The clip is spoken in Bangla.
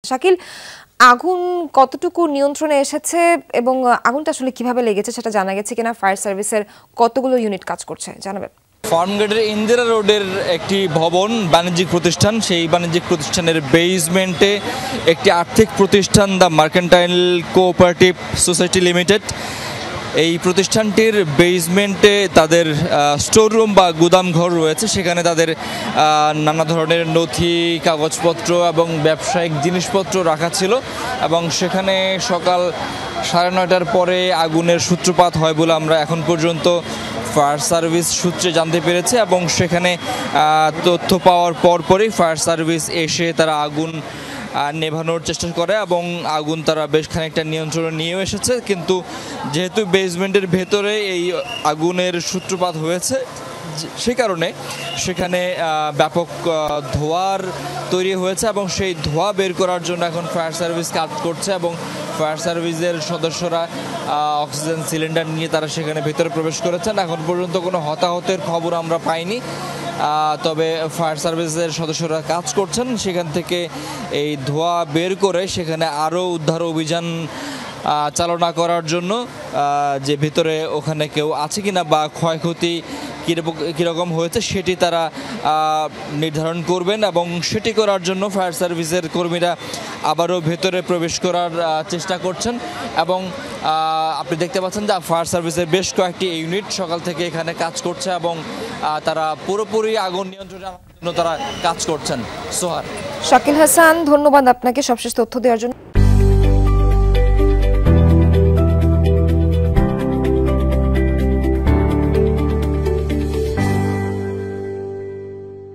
শাকিল, আগুন কতটুকু নিয়ন্ত্রণে এসেছে এবং আগুনটা আসলে কিভাবে লেগেছে সেটা জানা গেছে কিনা? ফায়ার সার্ভিসের কতগুলো ইউনিট কাজ করছে জানাবেন? ফার্মগেটের ইন্দিরা রোডের একটি ভবন, বাণিজ্যিক প্রতিষ্ঠান। সেই বাণিজ্যিক প্রতিষ্ঠানের বেসমেন্টে একটি আর্থিক প্রতিষ্ঠান the mercantile cooperative society limited, এই প্রতিষ্ঠানটির বেসমেন্টে তাদের স্টোররুম বা গুদাম ঘর রয়েছে। সেখানে তাদের নানা ধরনের নথি, কাগজপত্র এবং ব্যবসায়িক জিনিসপত্র রাখা ছিল এবং সেখানে সকাল 9:30টার পরে আগুনের সূত্রপাত হয় বলে আমরা এখন পর্যন্ত ফায়ার সার্ভিস সূত্রে জানতে পেরেছে এবং সেখানে তথ্য পাওয়ার পরপরই ফায়ার সার্ভিস এসে তারা আগুন নেভানোর চেষ্টা করে এবং আগুন তারা বেশ খানিকটা নিয়ন্ত্রণে নিয়েও এসেছে। কিন্তু যেহেতু বেসমেন্টের ভেতরে এই আগুনের সূত্রপাত হয়েছে, সে কারণে সেখানে ব্যাপক ধোঁয়ার তৈরি হয়েছে এবং সেই ধোঁয়া বের করার জন্য এখন ফায়ার সার্ভিস কাজ করছে এবং ফায়ার সার্ভিসের সদস্যরা অক্সিজেন সিলিন্ডার নিয়ে তারা সেখানে ভেতরে প্রবেশ করেছেন। এখন পর্যন্ত কোনো হতাহতের খবর আমরা পাইনি, তবে ফায়ার সার্ভিসের সদস্যরা কাজ করছেন সেখান থেকে এই ধোঁয়া বের করে সেখানে আরও উদ্ধার অভিযান চালনা করার জন্য, যে ভিতরে ওখানে কেউ আছে কিনা বা ক্ষয়ক্ষতি কীরকম হয়েছে সেটি তারা নির্ধারণ করবেন এবং সেটি করার জন্য ফায়ার সার্ভিসের কর্মীরা আবারও ভেতরে প্রবেশ করার চেষ্টা করছেন এবং আপনি দেখতে পাচ্ছেন যে ফায়ার সার্ভিসের বেশ কয়েকটি ইউনিট সকাল থেকে এখানে কাজ করছে এবং তারা পুরোপুরি আগুন নিয়ন্ত্রণে আনার জন্য তারা কাজ করছেন। সোহার। শাকিল হাসান, ধন্যবাদ আপনাকে সবশেষ তথ্য দেওয়ার জন্য।